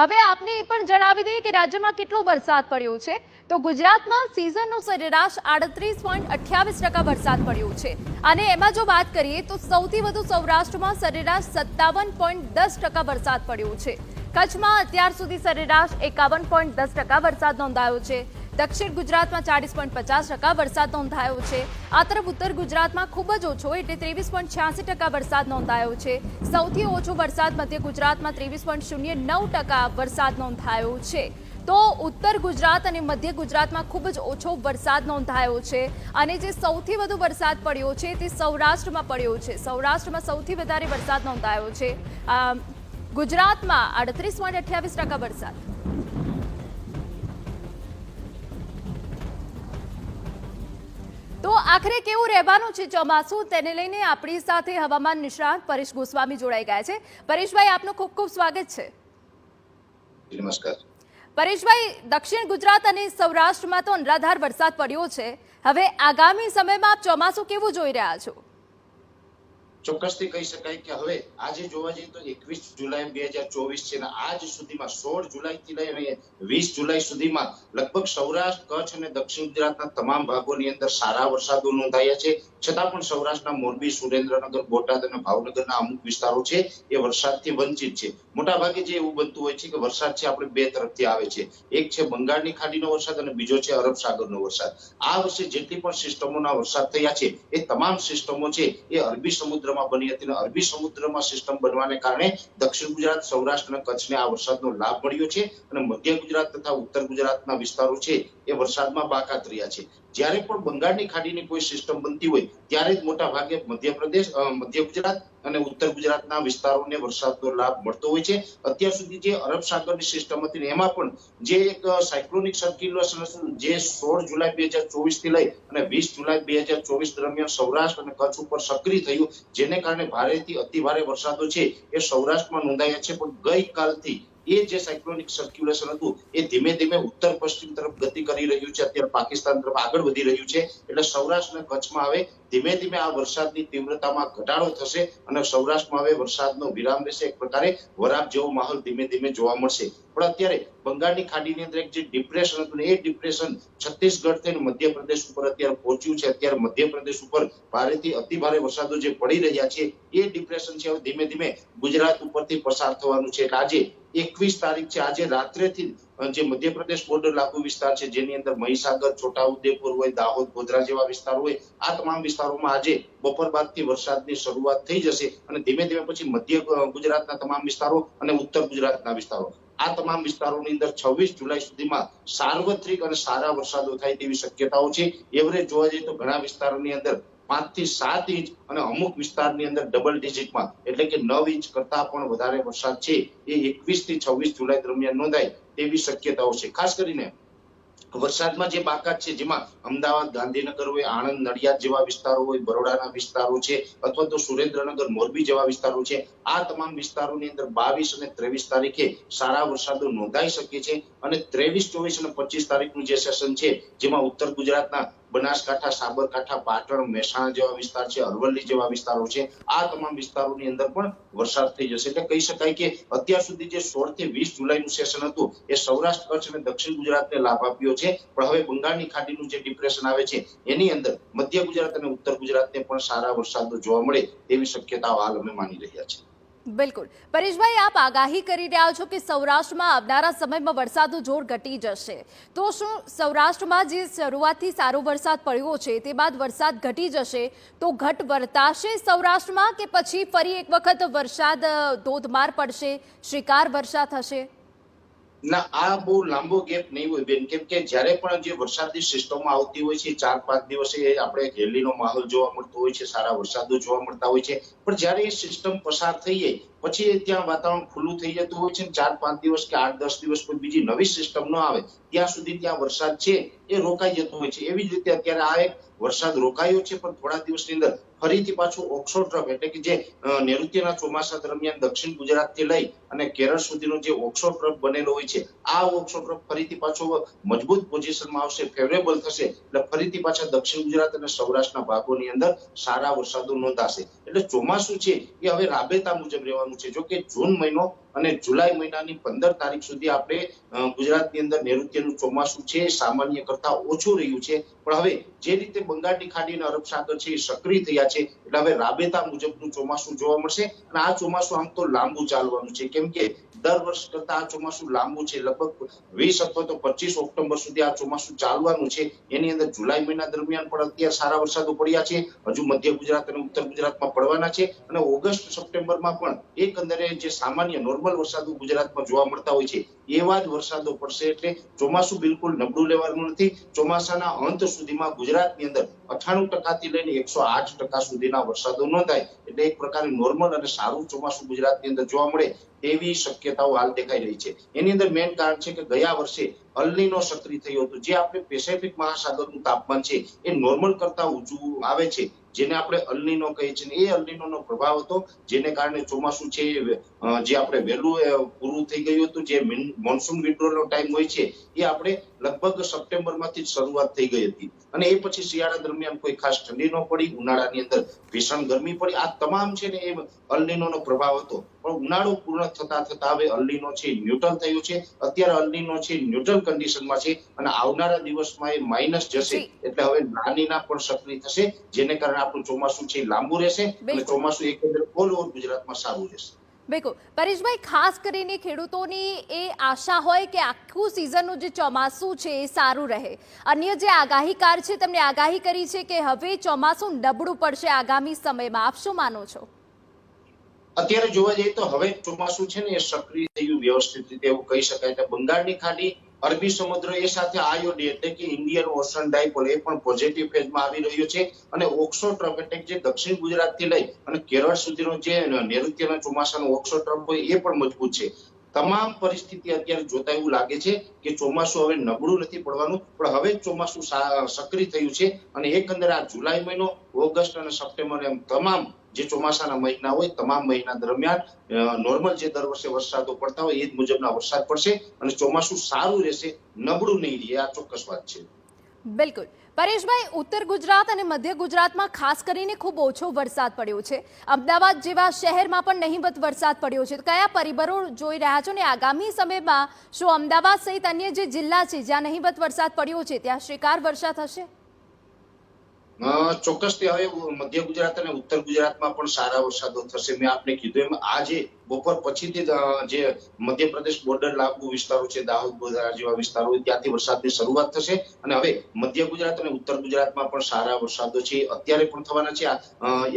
હવે આપને એ પણ જણાવી દઈએ કે રાજ્યમાં કેટલો વરસાદ પડ્યો છે તો ગુજરાતમાં સિઝનનો સરેરાશ 38.28% વરસાદ પડ્યો છે અને એમાં જો વાત કરીએ તો સૌથી વધુ સૌરાષ્ટ્રમાં સરેરાશ 57.10% વરસાદ પડ્યો છે। કચ્છમાં અત્યાર સુધી સરેરાશ 51.10% વરસાદ નોંધાયો છે। દક્ષિણ ગુજરાતમાં 40.50% વરસાદ નોંધાયો છે। આ તરફ ઉત્તર ગુજરાતમાં ખૂબ જ ઓછો એટલે 23.86% વરસાદ નોંધાયો છે। સૌથી ઓછો વરસાદ મધ્ય ગુજરાતમાં 23.09% વરસાદ નોંધાયો છે। તો ઉત્તર ગુજરાત અને મધ્ય ગુજરાતમાં ખૂબ જ ઓછો વરસાદ નોંધાયો છે અને જે સૌથી વધુ વરસાદ પડ્યો છે તે સૌરાષ્ટ્રમાં પડ્યો છે। સૌરાષ્ટ્રમાં સૌથી વધારે વરસાદ નોંધાયો છે। ગુજરાતમાં 38.28% વરસાદ। તો આખરે કેવું રહેવાનું છે ચોમાસું તેને લઈને આપણી સાથે હવામાન નિષ્ણાત પરેશ ગોસ્વામી જોડાઈ ગયા છે। પરેશભાઈ, આપનું ખૂબ ખૂબ સ્વાગત છે। નમસ્કાર પરેશભાઈ, દક્ષિણ ગુજરાત અને સૌરાષ્ટ્રમાં તો અનરાધાર વરસાદ પડ્યો છે। હવે આગામી સમયમાં આપ ચોમાસું કેવું જોઈ રહ્યા છો? ચોક્કસથી કહી શકાય કે હવે આજે જોવા જઈએ તો 21 જુલાઈ 2024 છે અને આજ સુધીમાં 16 જુલાઈ થી લઈને 20 જુલાઈ સુધીમાં લગભગ સૌરાષ્ટ્ર, કચ્છ અને દક્ષિણ ગુજરાતના તમામ ભાગોની અંદર સારા વરસાદો નોંધાયા છે। છતાં પણ સૌરાષ્ટ્રના મોરબી, સુરેન્દ્રનગર, બોટાદ અને ભાવનગરના અમુક વિસ્તારો છે એ વરસાદથી વંચિત છે। મોટાભાગે જે એવું બનતું હોય છે કે વરસાદ છે આપણે બે તરફથી આવે છે। એક છે બંગાળની ખાડીનો વરસાદ અને બીજો છે અરબ સાગરનો વરસાદ। આ વર્ષે જેટલી પણ સિસ્ટમોના વરસાદ થયા છે એ તમામ સિસ્ટમો છે એ અરબી સમુદ્ર બની હતી અને અરબી સમુદ્રમાં સિસ્ટમ બનવાને કારણે દક્ષિણ ગુજરાત, સૌરાષ્ટ્ર અને કચ્છને આ વરસાદનો લાભ મળ્યો છે અને મધ્ય ગુજરાત તથા ઉત્તર ગુજરાતના વિસ્તારો છે એ વરસાદમાં બાકાત રહ્યા છે। જ્યારે પણ બંગાળની ખાડીની કોઈ સિસ્ટમ બનતી હોય ત્યારે જ મોટા ભાગે મધ્યપ્રદેશ, મધ્ય ગુજરાત અને ઉત્તર ગુજરાતના વિસ્તારોને વરસાદનો લાભ મળતો હોય છે। અત્યાર સુધી જે અરબ સાગરની સિસ્ટમ હતી એમાં પણ જે એક સાયક્લોનિક સર્ક્યુલેશન જે 16 જુલાઈ 2024 થી લઈ અને 20 જુલાઈ 2024 દરમિયાન સૌરાષ્ટ્ર અને કચ્છ ઉપર સક્રિય થયું, જેને કારણે ભારેથી અતિભારે વરસાદો છે એ સૌરાષ્ટ્રમાં નોંધાયા છે। પણ ગઈકાલથી એ જે સાયક્લોનિક સર્ક્યુલેશન હતું એ ધીમે ધીમે ઉત્તર પશ્ચિમ તરફ ગતિ કરી રહ્યું છે, અત્યારે પાકિસ્તાન તરફ આગળ વધી રહ્યું છે। એટલે સૌરાષ્ટ્ર અને કચ્છમાં હવે ધીમે ધીમે આ વરસાદની તીવ્રતામાં ઘટાડો થશે અને સૌરાષ્ટ્રમાં હવે વરસાદનો વિરામ રહેશે। એક પ્રકારે વરાપ જેવો માહોલ ધીમે ધીમે જોવા મળશે। પણ અત્યારે બંગાળની ખાડીની અંદર એક જે ડિપ્રેશન હતું એ ડિપ્રેશન છત્તીસગઢ થઈને મધ્યપ્રદેશ ઉપર અત્યારે પહોંચ્યું છે। અત્યારે મધ્યપ્રદેશ ઉપર ભારેથી અતિભારે વરસાદો જે પડી રહ્યા છે એ ડિપ્રેશન છે હવે ધીમે ધીમે ગુજરાત ઉપરથી પસાર થવાનું છે। એટલે આજે 21 તારીખ છે, આજે રાત્રેથી જે મધ્યપ્રદેશ બોર્ડર લાગુ વિસ્તાર છે જેની અંદર મહીસાગર, છોટાઉદેપુર હોય, દાહોદ, ગોધરા જેવા વિસ્તારો હોય, આ તમામ વિસ્તારોમાં આજે બપોર બાદથી વરસાદની શરૂઆત થઈ જશે અને ધીમે ધીમે પછી મધ્ય ગુજરાતના તમામ વિસ્તારો અને ઉત્તર ગુજરાતના વિસ્તારો, આ તમામ વિસ્તારોની અંદર 26 જુલાઈ સુધીમાં સાર્વત્રિક અને સારા વરસાદો થાય તેવી શક્યતાઓ છે। એવરેજ જોવા જઈએ તો ઘણા વિસ્તારોની અંદર 5 થી 7 ઇંચ અને અમુક વિસ્તારની અંદર ડબલ ડિજિટમાં એટલે કે 9 ઇંચ કરતા પણ વધારે વરસાદ છે એ 21 થી 26 જુલાઈ દરમિયાન નોંધાય તેવી શક્યતાઓ છે। ખાસ કરીને વરસાદમાં જે બાકાત છે જેમાં અમદાવાદ, ગાંધીનગર હોય, આણંદ, નડિયાદ જેવા વિસ્તારો હોય, બરોડાના વિસ્તારો છે અથવા તો સુરેન્દ્રનગર, મોરબી જેવા વિસ્તારો છે, આ તમામ વિસ્તારોની અંદર 22 અને 23 તારીખે સારા વરસાદો નોંધાઈ શકે છે અને 23, 24 અને 25 તારીખનું જે સેશન છે જેમાં ઉત્તર ગુજરાતના બનાસકાંઠા, સાબરકાંઠા, પાટણ, મહેસાણા જેવા વિસ્તાર છે, અરવલ્લી જેવા વિસ્તારો છે, આ તમામ વિસ્તારોની અંદર પણ વરસાદ થઈ જશે। એટલે કહી શકાય કે અત્યાર સુધી જે 16 થી 20 જુલાઈનું સેશન હતું એ સૌરાષ્ટ્ર, કચ્છ અને દક્ષિણ ગુજરાતને લાભ આપ્યો છે। પણ હવે બંગાળની ખાડીનું જે ડિપ્રેશન આવે છે એની અંદર મધ્ય ગુજરાત અને ઉત્તર ગુજરાતને પણ સારા વરસાદો જોવા મળે તેવી શક્યતાઓ હાલ અમે માની રહ્યા છીએ। બિલકુલ પરેશભાઈ, આપ આગાહી કરી રહ્યા છો કે સૌરાષ્ટ્રમાં આવનારા સમયમાં વરસાદનું જોર ઘટી જશે, તો શું સૌરાષ્ટ્રમાં જે શરૂઆતથી સારો વરસાદ પડ્યો છે તે બાદ વરસાદ ઘટી જશે તો ઘટ વર્તાશે સૌરાષ્ટ્રમાં કે પછી ફરી એક વખત વરસાદ ધોધમાર પડશે, શ્રીકાર વર્ષા થશે? ના, આ બહુ લાંબો ગેપ નહીં હોય બેન, કેમ કે જ્યારે પણ જે વરસાદની સિસ્ટમો આવતી હોય છે 4-5 દિવસે આપણે રેલીનો માહોલ જોવા મળતો હોય છે, સારા વરસાદો જોવા મળતા હોય છે। પણ જ્યારે એ સિસ્ટમ પસાર થઈ જાય પછી ત્યાં વાતાવરણ ખુલ્લું થઈ જતું હોય છે, 4-5 દિવસ કે 8-10 દિવસ કોઈ બીજી નવી સિસ્ટમ ન આવે ત્યાં સુધી ત્યાં વરસાદ છે એ રોકાઈ જતો હોય છે। એવી જ રીતે અત્યારે આ એક વરસાદ રોકાયો છે પણ થોડા દિવસની અંદર ફરીથી પાછું ઓક્સો ટ્રફ એટલે કે જે નૈઋત્યના ચોમાસા દરમિયાન દક્ષિણ ગુજરાતથી લઈ અને કેરળ સુધીનો જે ઓક્સો ટ્રફ બનેલો હોય છે આ ઓક્સો ટ્રફ ફરીથી પાછો મજબૂત પોઝિશનમાં આવશે, ફેવરેબલ થશે એટલે ફરીથી પાછા દક્ષિણ ગુજરાત અને સૌરાષ્ટ્રના ભાગોની અંદર સારા વરસાદો નોંધાશે। એટલે ચોમાસું છે એ હવે રાબેતા મુજબ રહેવાનું છે। જો કે જૂન મહિનો અને જુલાઈ મહિનાની 15 તારીખ સુધી આપણે ગુજરાતની અંદર નૈઋત્યનું ચોમાસું છે સામાન્ય કરતા ઓછું રહ્યું છે. પણ હવે જે રીતે બંગાળની ખાડી અને અરબ સાગર છે એ સક્રિય થયા છે એટલે હવે રાબેતા મુજબનું ચોમાસું જોવા મળશે. અને આ ચોમાસું આમ તો લાંબુ ચાલવાનું છે, કેમ કે દર વર્ષ કરતા આ ચોમાસું લાંબુ છે. લગભગ 20 અથવા તો 25 ઓક્ટોબર સુધી આ ચોમાસું ચાલવાનું છે. એની અંદર જુલાઈ મહિના દરમિયાન પણ અત્યારે સારા વરસાદો પડ્યા છે, હજુ મધ્ય ગુજરાત અને ઉત્તર ગુજરાતમાં પડવાના છે. અને ઓગસ્ટ સપ્ટેમ્બરમાં પણ એકંદરે જે સામાન્ય નોર્મલ વરસાદો ગુજરાતમાં જોવા મળતા હોય છે એવા જ વરસાદો પડશે. એટલે ચોમાસું બિલકુલ નબળું લેવાનું નથી. ચોમાસાના અંત સુધીમાં ગુજરાતની અંદર 98% થી લઈને 108% સુધીના વરસાદો નોંધાય એટલે એક પ્રકારે નોર્મલ અને સારું ચોમાસું ગુજરાતની અંદર જોવા મળે તેવી શક્યતાઓ હાલ દેખાઈ રહી છે. એની અંદર મેઇન કારણ છે કે ગયા વર્ષે અલ્નીનો સક્રિય થયો હતો. જે આપણે પેસિફિક મહાસાગરનું તાપમાન છે એ નોર્મલ કરતા ઊંચું આવે છે, જેને આપણે અલ્નીનો કહીએ છીએ. એ અલ્નીનો પ્રભાવ હતો, જેને કારણે ચોમાસું છે જે આપણે વહેલું પૂરું થઈ ગયું હતું. જે મોન્સૂન વિડ્રોનો ટાઈમ હોય છે એ આપણે લગભગ સપ્ટેમ્બરમાંથી જ શરૂઆત થઈ ગઈ હતી. અને એ પછી શિયાળા દરમિયાન કોઈ ખાસ ઠંડી ન પડી, ઉનાળાની અંદર ભીષણ ગરમી પડી. આ તમામ છે ને એ અલ્નીનો પ્રભાવ હતો. પણ ઉનાળો પૂર્ણ થતા થતા હવે અલ્નીનો છે ન્યુટ્રલ થયું છે. અત્યારે અલ્નીનો છે ન્યુટ્રલ કન્ડિશનમાં છે અને આવનારા દિવસમાં એ માઇનસ જશે. એટલે હવે લાનીના પણ સક્રિય થશે, જેને કારણે આપણું ચોમાસું છે લાંબુ રહેશે અને ચોમાસું એકંદરે ઓલ ઓવર ગુજરાતમાં સારું રહેશે. બિલકુલ પરેશભાઈ, ખાસ કરીને ખેડૂતોની એ આશા હોય કે આખું સિઝનનું જે ચોમાસું છે એ સારું રહે. અન્ય જે આગાહીકાર છે તેમણે આગાહી કરી છે કે હવે ચોમાસું નબળું પડશે આગામી સમયમાં. આપ શું માનો છો? અત્યારે જોવા જઈએ તો હવે ચોમાસું છે ને એ સક્રિય થયું વ્યવસ્થિત રીતે એવું કહી શકાય. કે બંગાળની ખાડી, અરબી સમુદ્ર એ સાથે આયોડી એટલે કે ઇન્ડિયન ઓશન ડાયપોલ એ પણ પોઝિટિવ ફેઝમાં આવી રહ્યો છે. અને ઓક્સો ટ્રફ એટલે જે દક્ષિણ ગુજરાત થી લઈ અને કેરળ સુધીનો જે નૈઋત્યના ચોમાસાનો ઓક્સો ટ્રફ હોય એ પણ મજબૂત છે. તમામ પરિસ્થિતિ અત્યારે જોતા એવું લાગે છે કે ચોમાસું હવે નબળું નથી પડવાનું, પણ હવે ચોમાસું સક્રિય થયું છે. અને એકંદરે આ જુલાઈ મહિનો, ઓગસ્ટ અને સપ્ટેમ્બર એમ તમામ જે ચોમાસાના મહિના હોય તમામ મહિના દરમિયાન નોર્મલ જે દર વર્ષે વરસાદો પડતા હોય એ જ મુજબના વરસાદ પડશે અને ચોમાસું સારું રહેશે, નબળું નહીં રહે. આ ચોક્કસ વાત છે. બિલકુલ પરેશભાઈ, ઉત્તર ગુજરાત અને મધ્ય ગુજરાતમાં ખાસ કરીને ખૂબ ઓછો વરસાદ પડ્યો છે. અમદાવાદ જેવા શહેરમાં પણ નહીવત વરસાદ પડ્યો છે. કયા પરિબળો જોઈ રહ્યા છો ને આગામી સમયમાં શું અમદાવાદ સહિત અન્ય જે જિલ્લા છે જ્યાં નહીવત વરસાદ પડ્યો છે ત્યાં શ્રીકાર વર્ષા થશે? ચોક્કસથી હવે મધ્ય ગુજરાત અને ઉત્તર ગુજરાતમાં પણ સારા વરસાદો થશે. મેં આપને કીધું એમ આજે બપોર પછીથી જે મધ્યપ્રદેશ બોર્ડર લાગુ વિસ્તારો છે, દાહોદ બોર્ડર જેવા વિસ્તારો હોય ત્યાંથી વરસાદની શરૂઆત થશે. અને હવે મધ્ય ગુજરાત અને ઉત્તર ગુજરાતમાં પણ સારા વરસાદો છે અત્યારે પણ થવાના છે.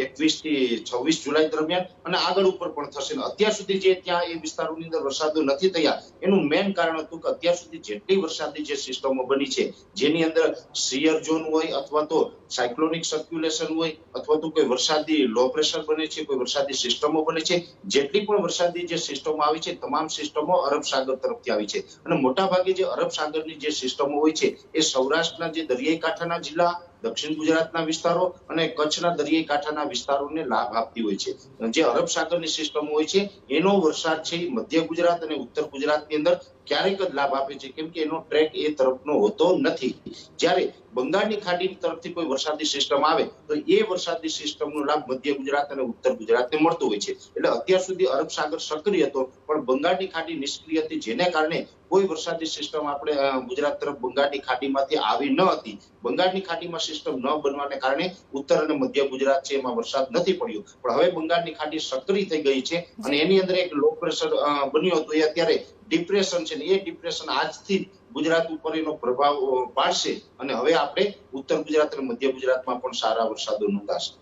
21 થી 26 જુલાઈ દરમિયાન અને આગળ ઉપર પણ થશે. અત્યાર સુધી જે ત્યાં એ વિસ્તારોની અંદર વરસાદો નથી થયા એનું મેઇન કારણ હતું કે અત્યાર સુધી જેટલી વરસાદની જે સિસ્ટમો બની છે જેની અંદર સિયર ઝોન હોય અથવા તો સાયક્લોનિક સર્ક્યુલેશન હોય અથવા તો કોઈ વરસાદી લો પ્રેશર બને છે, કોઈ વરસાદી સિસ્ટમો બને છે, જેટલી પણ વરસાદી જે સિસ્ટમો આવી છે તમામ સિસ્ટમો અરબ સાગર તરફથી આવી છે. અને મોટા ભાગે જે અરબ સાગરની જે સિસ્ટમો હોય છે એ સૌરાષ્ટ્રના જે દરિયાઈ કાંઠાના જિલ્લા, દક્ષિણ ગુજરાતના વિસ્તારો અને કચ્છના દરિયાઈ કાંઠાના વિસ્તારોને લાભ આપતી હોય છે. જે અરબ સાગરની સિસ્ટમો હોય છે એનો વરસાદ છે મધ્ય ગુજરાત અને ઉત્તર ગુજરાતની અંદર ક્યારેક જ લાભ આપે છે, કેમ કે એનો ટ્રેક એ તરફનો હોતો નથી. જ્યારે બંગાળની ખાડી તરફથી કોઈ વરસાદી સિસ્ટમ આવે તો એ વરસાદી સિસ્ટમનો લાભ મધ્ય ગુજરાત અને ઉત્તર ગુજરાતને મળતો હોય છે. એટલે અત્યાર સુધી અરબ સાગર સક્રિય હતો પણ બંગાળની ખાડી નિષ્ક્રિય હતી, જેને કારણે કોઈ વરસાદી સિસ્ટમ આપણે ગુજરાત તરફ બંગાળની ખાડીમાંથી આવી ન હતી. બંગાળની ખાડીમાં સિસ્ટમ ન બનવાને કારણે ઉત્તર અને મધ્ય ગુજરાત છે એમાં વરસાદ નથી પડ્યો. પણ હવે બંગાળની ખાડી સક્રિય થઈ ગઈ છે અને એની અંદર એક લો પ્રેશર બન્યો હતો. એ અત્યારે ડિપ્રેશન છે ને એ ડિપ્રેશન આજથી ગુજરાત ઉપર એનો પ્રભાવ પાડશે અને હવે આપણે ઉત્તર ગુજરાત અને મધ્ય ગુજરાતમાં પણ સારા વરસાદો નોંધાશે.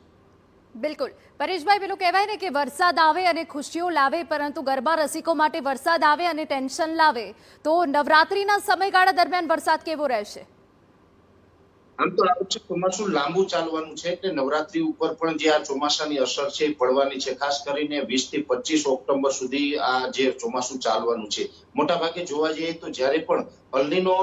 બિલકુલ પરેશભાઈ, પેલું કહેવાય ને કે વરસાદ આવે અને ખુશીઓ લાવે, પરંતુ ગરબા રસિકો માટે વરસાદ આવે અને ટેન્શન લાવે. તો નવરાત્રીના સમયગાળા દરમિયાન વરસાદ કેવો રહેશે? આમ તો આ વખતે ચોમાસું લાંબુ ચાલવાનું છે એટલે નવરાત્રી ઉપર પણ જે આ ચોમાસાની અસર છે એ પડવાની છે. ખાસ કરીને 20 થી 25 ઓક્ટોબર સુધી આ જે ચોમાસું ચાલવાનું છે મોટા ભાગે જોવા જઈએ તો જ્યારે પણ અલ્નીનો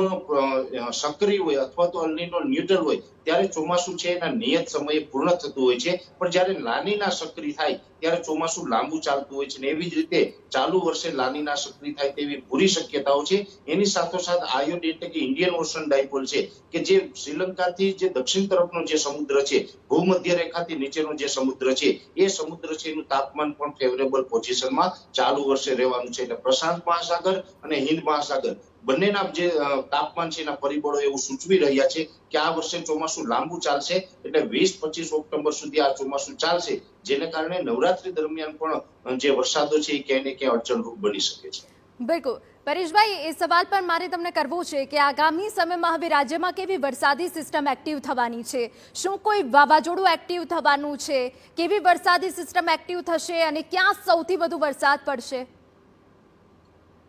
સક્રિય હોય અથવા તો અલ્નીનો ન્યુટ્રલ હોય ત્યારે ચોમાસું છે એના નિયત સમયે પૂર્ણ થતું હોય છે, પણ જ્યારે લાનીના સક્રિય થાય ત્યારે ચોમાસું લાંબુ ચાલતું હોય છે. એવી જ રીતે ચાલુ વર્ષે લાનીના સક્રિય થાય તેવી પૂરી શક્યતાઓ છે. એની સાથોસાથ આયોડી એટલે કે ઇન્ડિયન ઓશન ડાયપોલ છે કે જે શ્રીલંકાથી જે દક્ષિણ તરફનો જે સમુદ્ર છે, ભૂમધ્ય રેખાથી નીચેનો જે સમુદ્ર છે, એ સમુદ્ર છે એનું તાપમાન પણ ફેવરેબલ પોઝિશનમાં ચાલુ વર્ષે રહેવાનું છે. એટલે પ્રશાંત મહાસાગર અને હિન્દ મહાસાગર બંનેના જે તાપમાન છે એના પરિબળો એવું સૂચવી રહ્યા છે કે આ વર્ષે ચોમાસું લાંબુ ચાલશે. એટલે 20-25 ઓક્ટોબર સુધી આ ચોમાસું ચાલશે, જેને કારણે નવરાત્રી દરમિયાન પણ જે વરસાદો છે એ ક્યાંય ને ક્યાંય અડચણરૂપ બની શકે છે. બિલકુલ પરેશભાઈ, એ સવાલ પણ મારે તમને કરવો છે કે આગામી સમયમાં હવે રાજ્યમાં કેવી વરસાદી સિસ્ટમ એક્ટિવ થવાની છે? શું કોઈ વાવાઝોડું એક્ટિવ થવાનું છે? કેવી વરસાદી સિસ્ટમ એક્ટિવ થશે અને ક્યાં સૌથી વધુ વરસાદ પડશે?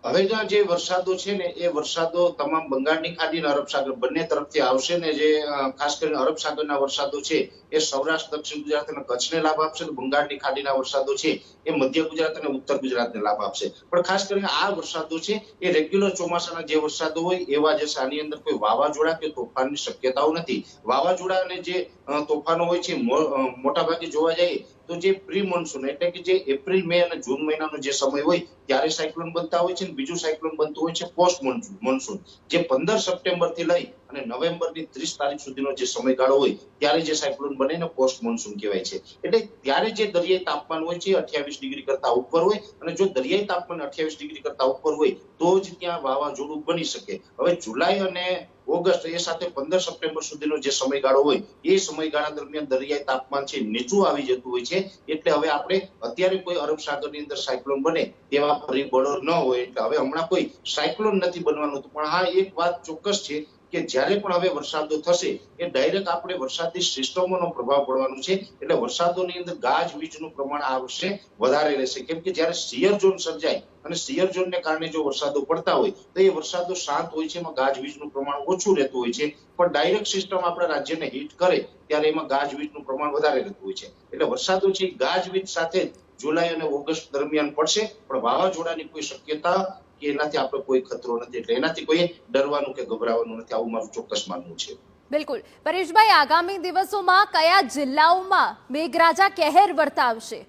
હવેના જે વરસાદો છે ને એ વરસાદો તમામ બંગાળની ખાડી અને અરબ સાગર બંને તરફથી આવશે ને જે ખાસ કરીને અરબ સાગરના વરસાદો છે એ સૌરાષ્ટ્ર, દક્ષિણ ગુજરાત અને કચ્છને લાભ આપશે. તો બંગાળની ખાડીના વરસાદો છે એ મધ્ય ગુજરાત અને ઉત્તર ગુજરાતને લાભ આપશે. પણ ખાસ કરીને આ વરસાદો છે એ રેગ્યુલર ચોમાસાના જે વરસાદો હોય એવા જ છે. આની અંદર કોઈ વાવાઝોડા કે તોફાનની શક્યતાઓ નથી. વાવાઝોડા અને જે તોફાનો હોય છે મોટા ભાગે જોવા જઈએ તો જે પ્રી મોન્સૂન એટલે કે જે એપ્રિલ, મે અને જૂન મહિનાનો જે સમય હોય ત્યારે સાયક્લોન બનતા હોય છે. બીજું સાયક્લોન બનતું હોય છે પોસ્ટ મોન્સૂન, જે 15 સપ્ટેમ્બર થી લઈ અને નવેમ્બરની 30 તારીખ સુધીનો જે સમયગાળો હોય ત્યારે જે સાયક્લોન બને ને પોસ્ટ મોન્સૂન કહેવાય છે. એટલે ત્યારે જે દરિયાઈ તાપમાન હોય છે 28 ડિગ્રી કરતા ઉપર હોય, અને જો દરિયાઈ તાપમાન 28 ડિગ્રી કરતા ઉપર હોય તો જ ત્યાં વાવાઝોડું બની શકે. હવે જુલાઈ અને ઓગસ્ટ એ સાથે 15 સપ્ટેમ્બર સુધીનો જે સમયગાળો હોય એ સમયગાળા દરમિયાન દરિયાઈ તાપમાન છે નીચું આવી જતું હોય છે. એટલે હવે આપણે અત્યારે કોઈ અરબ સાગરની અંદર સાયક્લોન બને તેવા પરિબળો ન હોય. એટલે હવે હમણાં કોઈ સાયક્લોન નથી બનવાનું. પણ હા, એક વાત ચોક્કસ છે કે જ્યારે પણ હવે વરસાદો થશે એ ડાયરેક્ટ આપણે વરસાદી સિસ્ટમોનો પ્રભાવ પડવાનો છે. એટલે વરસાદોની અંદર ગાજવીજનું પ્રમાણ આ વર્ષે વધારે રહેશે, કેમ કે જ્યારે શિયર ઝોન સર્જાય અને શિયર ઝોનને કારણે જો વરસાદો પડતા હોય તો એ વરસાદો શાંત હોય છે, એમાં ગાજવીજનું પ્રમાણ ઓછું રહેતું હોય છે. પણ ડાયરેક્ટ સિસ્ટમ આપણા રાજ્યને હિટ કરે ત્યારે એમાં ગાજવીજનું પ્રમાણ વધારે રહેતું હોય છે. એટલે વરસાદો છે ગાજવીજ સાથે જુલાઈ અને ઓગસ્ટ દરમિયાન પડશે, પણ વાવાઝોડાની કોઈ શક્યતા કે એનાથી આપણે કોઈ ખતરો નથી. એટલે એનાથી કોઈ ડરવાનું કે ગભરાવાનું નથી, આવું મારું ચોક્કસ માનવું છે. બિલકુલ પરેશભાઈ, આગામી દિવસોમાં કયા જિલ્લાઓમાં મેઘરાજા કહેર વર્તાવશે?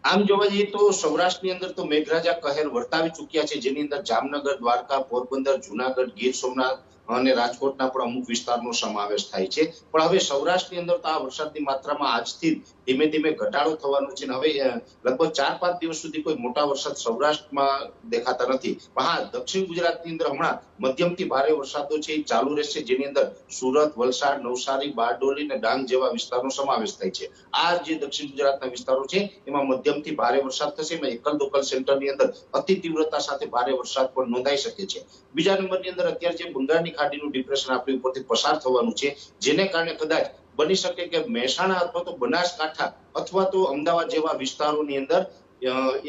આમ જોવા જઈએ તો સૌરાષ્ટ્રની અંદર તો મેઘરાજા કહેર વર્તાવી ચૂક્યા છે, જેની અંદર જામનગર, દ્વારકા, પોરબંદર, જુનાગઢ, ગીર સોમનાથ અને રાજકોટના પણ અમુક વિસ્તારનો સમાવેશ થાય છે. પણ હવે સૌરાષ્ટ્રની અંદર તો આ વરસાદની માત્રામાં આજથી ધીમે ધીમે ઘટાડો થવાનો છે. હવે લગભગ 4-5 દિવસ સુધી કોઈ મોટા વરસાદ સૌરાષ્ટ્રમાં દેખાતા નથી. પણ હા, દક્ષિણ ગુજરાતની અંદર હમણાં મધ્યમથી ભારે વરસાદો છે એ ચાલુ રહેશે, જેની અંદર સુરત, વલસાડ, નવસારી, બારડોલી અને ડાંગ જેવા વિસ્તારનો સમાવેશ થાય છે. આ જે દક્ષિણ ગુજરાતના વિસ્તારો છે એમાં મધ્યમથી ભારે વરસાદ થશે. એમાં એકલ દોકલ સેન્ટરની અંદર અતિ તીવ્રતા સાથે ભારે વરસાદ પણ નોંધાઈ શકે છે. બીજા નંબરની અંદર અત્યારે જે બંગાળની ખાડીનું ડિપ્રેશન આપણી ઉપરથી પસાર થવાનું છે, જેને કારણે કદાચ બની શકે કે મહેસાણા અથવા તો બનાસકાંઠા અથવા તો અમદાવાદ જેવા વિસ્તારોની અંદર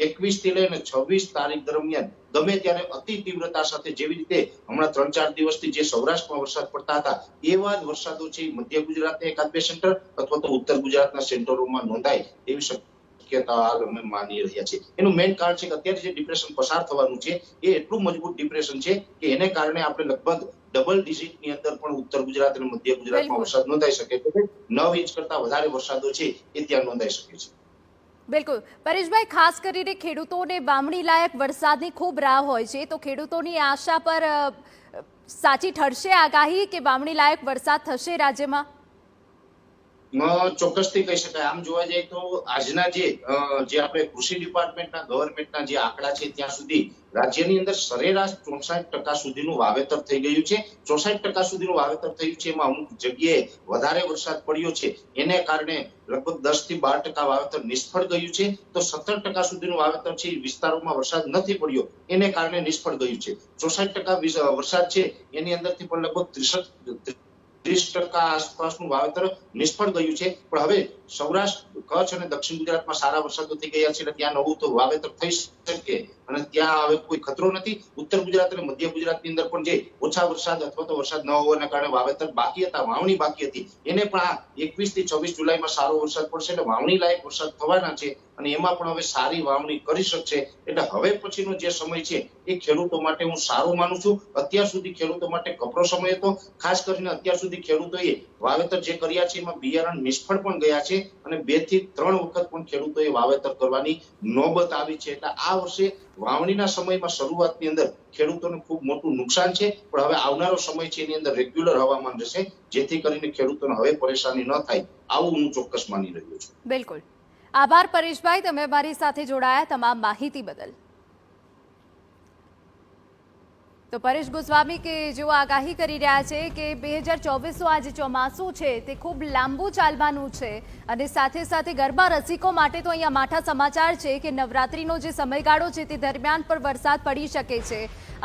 21 થી લઈને 26 તારીખ દરમિયાન ગમે ત્યારે અતિ તીવ્રતા સાથે, જેવી રીતે હમણાં 3-4 દિવસથી જે સૌરાષ્ટ્રમાં વરસાદ પડતા હતા એવા જ વરસાદો છે મધ્ય ગુજરાતના 1-2 સેન્ટર અથવા તો ઉત્તર ગુજરાતના સેન્ટરોમાં નોંધાય એવી શક્યતા હાલ અમે માની રહ્યા છીએ. એનું મેઇન કારણ છે કે અત્યારે જે ડિપ્રેશન પસાર થવાનું છે એ એટલું મજબૂત ડિપ્રેશન છે કે એને કારણે આપણે લગભગ ડબલ ડિજિટની અંદર પણ ઉત્તર ગુજરાત અને મધ્ય ગુજરાતમાં વરસાદ નોંધાઈ શકે છે. 9 ઇંચ કરતા વધારે વરસાદો છે એ ત્યાં નોંધાઈ શકે છે. બિલકુલ પરેશભાઈ, ખાસ કરીને ખેડૂતોને વાવણી લાયક વરસાદની ખૂબ રાહ હોય છે, તો ખેડૂતોની આશા પર સાચી ઠરશે આગાહી કે વાવણી લાયક વરસાદ થશે રાજ્યમાં? ચોક્કસથી કહી શકાય. આમ જોવા જઈએ તો આજના જે આપણે કૃષિ ડિપાર્ટમેન્ટના ગવર્મેન્ટના જે આંકડા છે ત્યાં સુધી રાજ્યની અંદર સરેરાશ 64% સુધીનું વાવેતર થઈ ગયું છે. 64% સુધીનું વાવેતર થયું છે. એમાં અમુક જગ્યાએ વધારે વરસાદ પડ્યો છે, એને કારણે લગભગ 10 થી 12% વાવેતર નિષ્ફળ ગયું છે. તો 17% સુધીનું વાવેતર છે એ વિસ્તારોમાં વરસાદ નથી પડ્યો, એને કારણે નિષ્ફળ ગયું છે. 64% વરસાદ છે એની અંદરથી પણ લગભગ 63% 30% આસપાસનું વાવેતર નિષ્ફળ ગયું છે. પણ હવે સૌરાષ્ટ્ર, કચ્છ અને દક્ષિણ ગુજરાતમાં સારા વરસાદો થઈ ગયા છે એટલે ત્યાં નવું તો વાવેતર થઈ શકે અને ત્યાં હવે કોઈ ખતરો નથી. ઉત્તર ગુજરાત અને મધ્ય ગુજરાતની અંદર પણ જે ઓછા વરસાદ અથવા તો વરસાદ ન હોવાના કારણે વાવેતર બાકી હતા, વાવણી બાકી હતી, એને પણ આ 21 થી 26 જુલાઈમાં સારો વરસાદ પડશે એટલે વાવણી લાયક વરસાદ થવાના છે અને એમાં પણ હવે સારી વાવણી કરી શકશે. એટલે હવે પછીનો જે સમય છે એ ખેડૂતો માટે હું સારો માનું છું. અત્યાર સુધી ખેડૂતો માટે કપરો સમય હતો. ખાસ કરીને અત્યાર સુધી ખેડૂતોએ વાવેતર જે કર્યા છે એમાં બિયારણ નિષ્ફળ પણ ગયા છે અને 2 થી 3 વખત પણ ખેડૂતોએ વાવેતર કરવાની નોબત આવી છે. એટલે આ વર્ષે વાવણીના સમયમાં શરૂઆતની અંદર ખેડૂતોને ખૂબ મોટું નુકસાન છે. પણ હવે આવનારો સમય છે એની અંદર રેગ્યુલર હવામાન રહેશે જેથી કરીને ખેડૂતોને હવે પરેશાની ન થાય આવું હું ચોક્કસ માની રહ્યો છું. બિલકુલ. આભાર પરેશભાઈ, તમે મારી સાથે જોડાયા તમામ માહિતી બદલ. તો પરેશ ગોસ્વામી કે જેઓ આગાહી કરી રહ્યા છે કે 2024નું આ જે ચોમાસું છે તે ખૂબ લાંબુ ચાલવાનું છે અને સાથે સાથે ગરબા રસિકો માટે તો અહીંયા માઠા સમાચાર છે કે નવરાત્રિનો જે સમયગાળો છે તે દરમિયાન પણ વરસાદ પડી શકે છે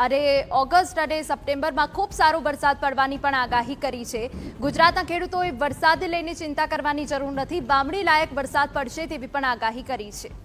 અને ઓગસ્ટ અને સપ્ટેમ્બરમાં ખૂબ સારો વરસાદ પડવાની પણ આગાહી કરી છે. ગુજરાતના ખેડૂતોએ વરસાદ લઈને ચિંતા કરવાની જરૂર નથી, વાવણી લાયક વરસાદ પડશે તેવી પણ આગાહી કરી છે.